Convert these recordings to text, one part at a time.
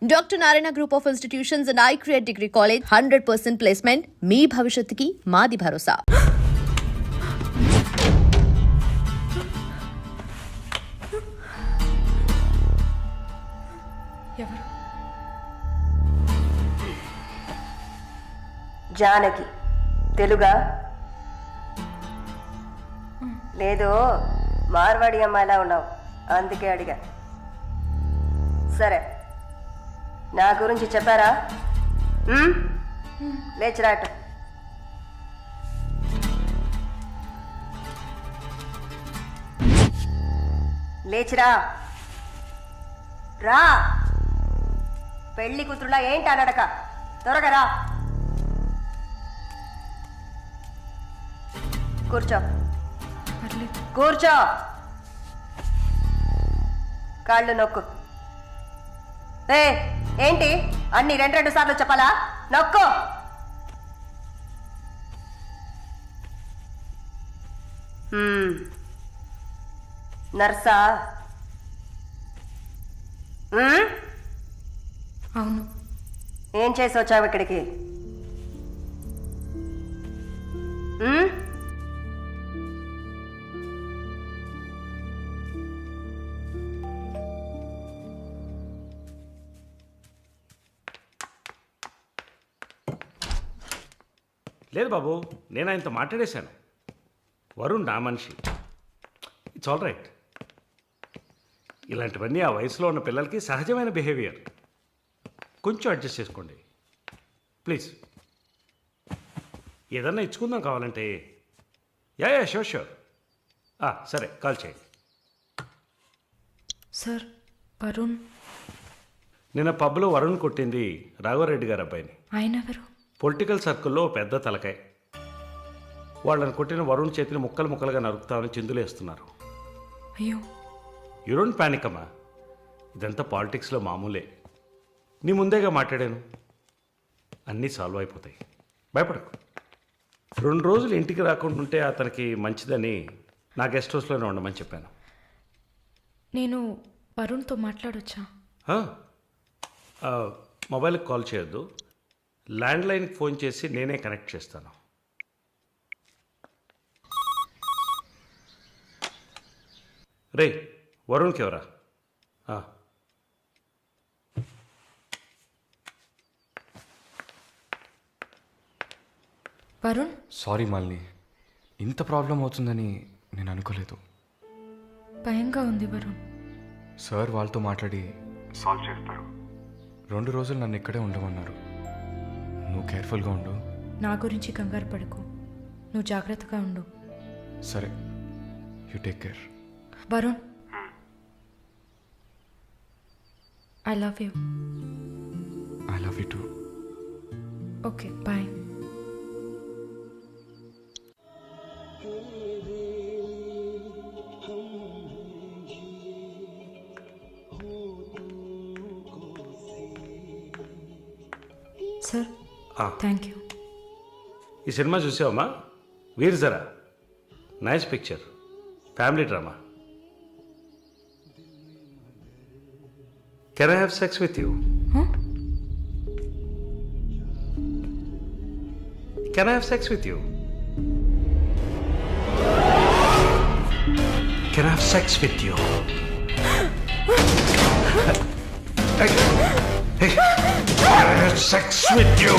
Dr. Narayana Group of Institutions and I Create Degree College 100% placement. మీ భవిష్యత్తుకి మాది భరోసా. ఎవరు? జానకి. తెలుగా? లేదు, మార్వాడి అమ్మాయిలా ఉన్నావు, అందుకే అడిగా. సరే, నా గురించి చెప్పారా? లేచిరాట. లేచిరా, రా. పెళ్లి కూతురులా ఏంటి అనడక, త్వరగా రా. కూర్చో, కూర్చో. కాళ్ళు నొక్కు. ఏంటి అన్ని రెండు సార్లు చెప్పాలా? నొక్కు. నర్సా? అవును. ఏం చేసి వచ్చావు ఇక్కడికి? లేదు బాబు, నేను ఆయనతో మాట్లాడేశాను. వరుణ్ నా మనిషి. It's all right. ఇలాంటివన్నీ ఆ వయసులో ఉన్న పిల్లలకి సహజమైన బిహేవియర్. కొంచెం అడ్జస్ట్ చేసుకోండి ప్లీజ్. ఏదన్నా ఇచ్చుకుందాం కావాలంటే. Yeah sure sure. సరే, కాల్ చేయండి. సార్, వరుణ్. నిన్న పబ్లో వరుణ్ కొట్టింది రాఘవరెడ్డి గారి అబ్బాయిని. ఆయన ఎవరు? పొలిటికల్ సర్కిల్లో పెద్ద తలకాయ. వాళ్ళని కొట్టిన వరుణ్ చేతిని ముక్కలు ముక్కలుగా నరుకుతామని చిందులేస్తున్నారు. అయ్యో. యూ డోంట్ ప్యానిక్ అమ్మా, ఇదంతా పాలిటిక్స్లో మామూలే. నీ ముందేగా మాట్లాడాను, అన్నీ సాల్వ్ అయిపోతాయి, భయపడకు. 2 రోజులు ఇంటికి రాకుండా ఉంటే అతనికి మంచిదని నా గెస్ట్ హౌస్లోనే ఉండమని చెప్పాను. నేను వరుణ్తో మాట్లాడొచ్చా? మొబైల్కి కాల్ చేయొద్దు, ల్యాండ్లైన్కి ఫోన్ చేసి నేనే కనెక్ట్ చేస్తాను. రే, వరుణ్కి ఎవరా? వరుణ్. సారీ మాలిని, ఇంత ప్రాబ్లం అవుతుందని నేను అనుకోలేదు. భయంగా ఉంది వరుణ్. సార్ వాళ్ళతో మాట్లాడి సాల్వ్ చేస్తారు. 2 రోజులు నన్ను ఇక్కడే ఉండమన్నారు. నువ్వు కేర్ఫుల్గా ఉండు. నా గురించి కంగారు పడకు, నువ్వు జాగ్రత్తగా ఉండు. సరే, you take care. Varun, I love you. I love you too. Okay, bye. Sir, thank you. ఈ సినిమా చూసావమ్మా? Veer Zaara. Nice picture, family drama. Can I have sex with you? Can I have sex with you? Can I have sex with you? Hey, can I have sex with you?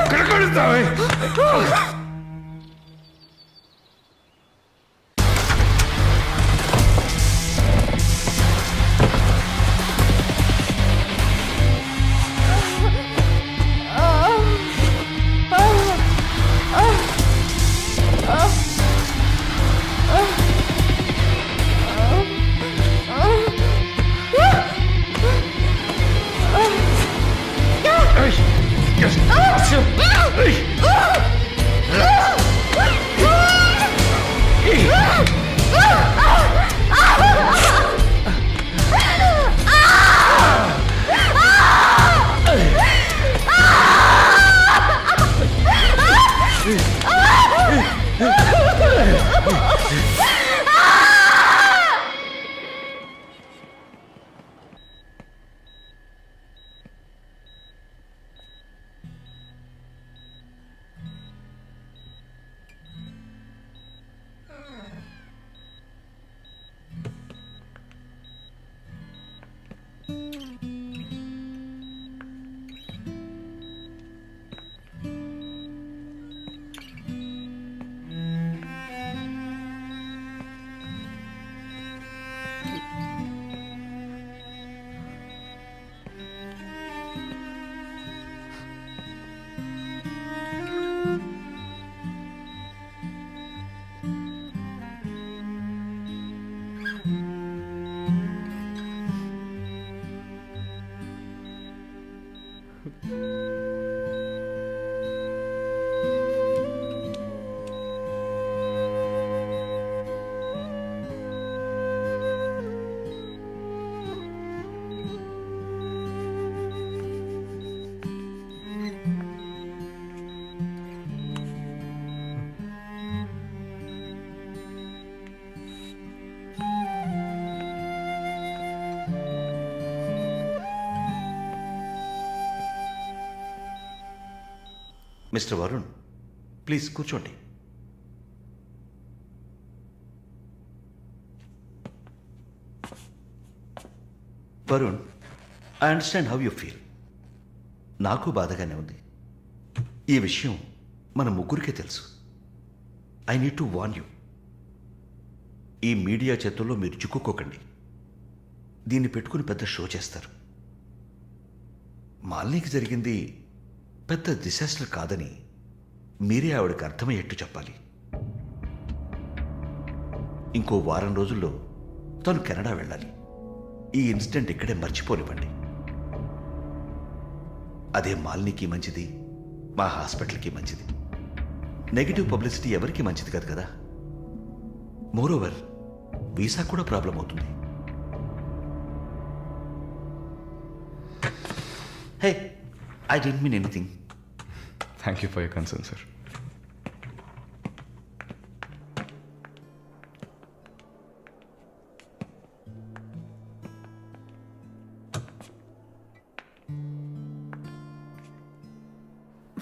ఎక్కడ కొడతావే? Mister Varun, please కూర్చోండి. Varun, I understand how you feel. నాకు బాధగానే ఉంది. ఈ విషయం మన ముగ్గురికే తెలుసు. I need to warn you. ఈ మీడియా చేతుల్లో మీరు చిక్కుకోకండి. దీన్ని పెట్టుకుని పెద్ద షో చేస్తారు. మాలినికి జరిగింది పెద్ద డిసాస్టర్ కాదని మీరే ఆవిడకి అర్థమయ్యేట్టు చెప్పాలి. ఇంకో వారం రోజుల్లో తను కెనడా వెళ్ళాలి. ఈ ఇన్సిడెంట్ ఇక్కడే మర్చిపోనివ్వండి. అదే మాలినికి మంచిది, మా హాస్పిటల్కి మంచిది. నెగిటివ్ పబ్లిసిటీ ఎవరికి మంచిది కాదు కదా. మోరోవర్, వీసా కూడా ప్రాబ్లం అవుతుంది. Hey, I don't mean anything. Thank you for your concern sir.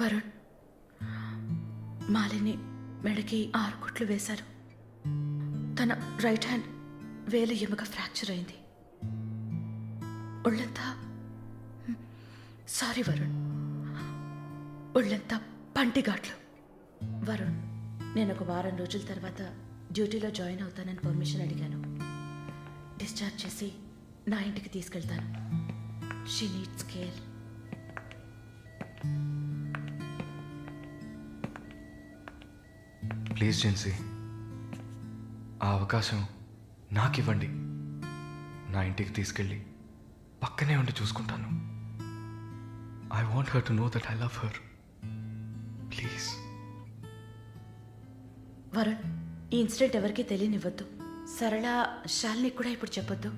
Varun, Malini మెడకి 6 కుట్లు వేశారు. తన రైట్ హ్యాండ్ వేలు ఎముక ఫ్రాక్చర్ అయింది. ఒళ్ళంతా సారీ వరుణ్, ఒళ్ళంతా పంటిఘాట్లు. వరుణ్, నేను ఒక వారం రోజుల తర్వాత డ్యూటీలో జాయిన్ అవుతానని పర్మిషన్ అడిగాను. డిశ్చార్జ్ చేసి నా ఇంటికి తీసుకెళ్తాను. She needs care. Please Gen Z, ఆ అవకాశం నాకు ఇవ్వండి. నా ఇంటికి తీసుకెళ్ళి పక్కనే ఉండి చూసుకుంటాను. I want her to know that I love her. Please. Varun, ఈ ఇన్సిడెంట్ ఎవరికీ తెలియనివ్వద్దు. సరళ, శాలిని కూడా ఇప్పుడు చెప్పొద్దు.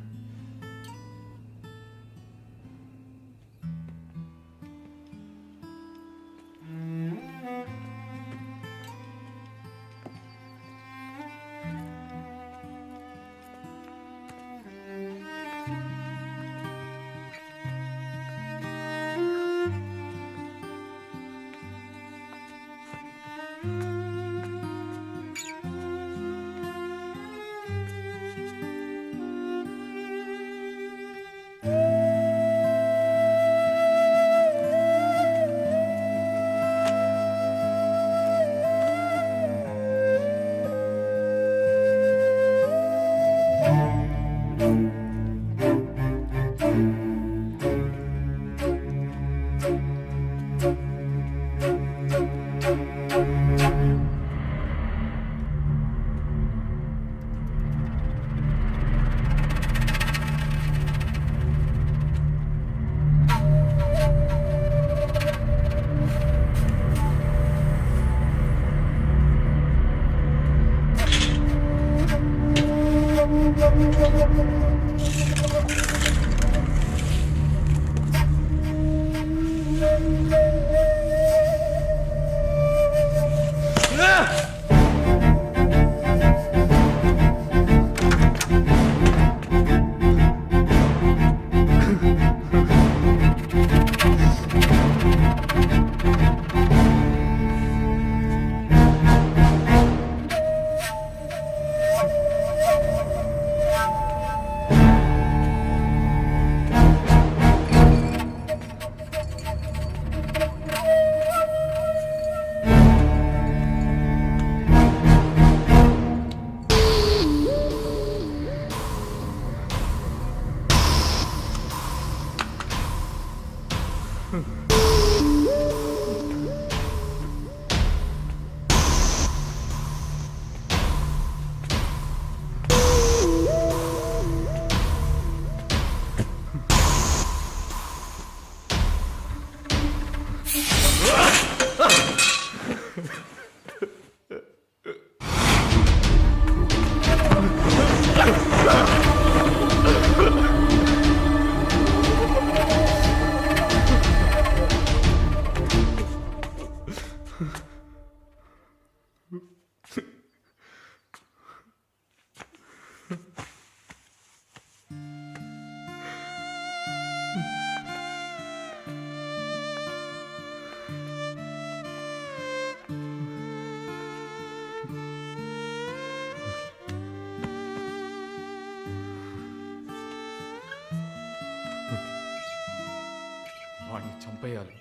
వాడిని చంపేయాలి,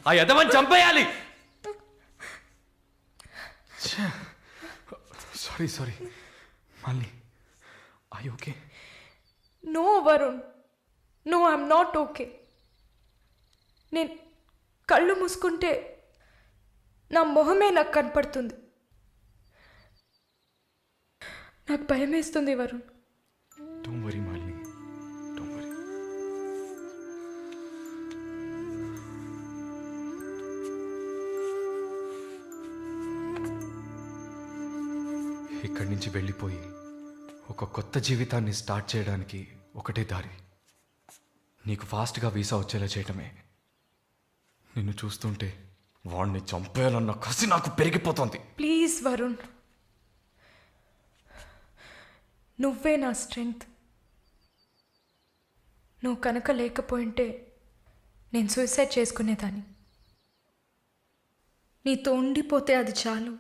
ఆ యదవని చంపేయాలి. Sorry Malini, I okay? No Varun, no I'm not okay. నేను కళ్ళు మూసుకుంటే నా మొహమే నాకు కనపడుతుంది. నాకు భయం వేస్తుంది Varun. Don't worry Malini, don't worry. ఇక్కడి నుంచి వెళ్ళిపోయి ఒక కొత్త జీవితాన్ని స్టార్ట్ చేయడానికి ఒకటే దారి, నీకు ఫాస్ట్గా వీసా వచ్చేలా చేయటమే. నిన్ను చూస్తుంటే వాడిని చంపేయాలన్న కసి నాకు పెరిగిపోతుంది. ప్లీజ్ వరుణ్, నువ్వే నా స్ట్రెంగ్త్. నువ్వు కనుక లేకపోయింటే నేను సూసైడ్ చేసుకునేదాన్ని. నీతో ఉండిపోతే అది చాలు.